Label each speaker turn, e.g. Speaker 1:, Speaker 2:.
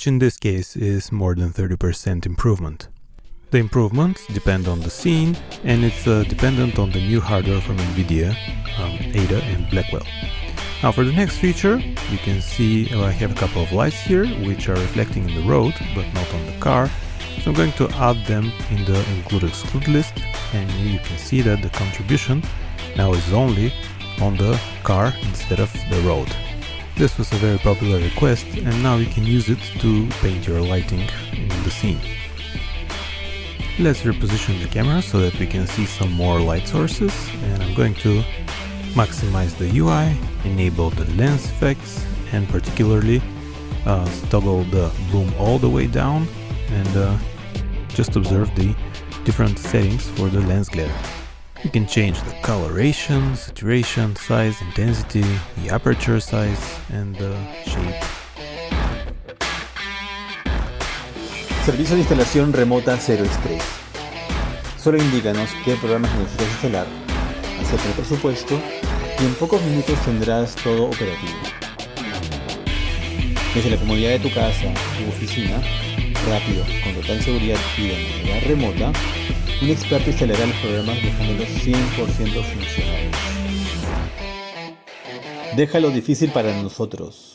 Speaker 1: which in this case is more than 30% improvement. The improvements depend on the scene, and it's dependent on the new hardware from NVIDIA, Ada and Blackwell. Now for the next feature, you can see I have a couple of lights here which are reflecting in the road but not on the car. So I'm going to add them in the include-exclude list, and you can see that the contribution now is only on the car instead of the road. This was a very popular request, and now you can use it to paint your lighting in the scene. Let's reposition the camera so that we can see some more light sources, and I'm going to maximize the UI, enable the lens effects, and particularly toggle the bloom all the way down, and just observe the different settings for the lens glare. You can change the coloration, saturation, size, intensity, the aperture size, and the shape.
Speaker 2: Servicio de Instalación Remota CERO ESTRÉS. Solo indícanos qué programas necesitas instalar, acepta el presupuesto y en pocos minutos tendrás todo operativo. Desde la comodidad de tu casa u oficina, rápido, con total seguridad y de manera remota, un experto instalará los programas dejándolos 100% funcionales. Déjalo difícil para nosotros.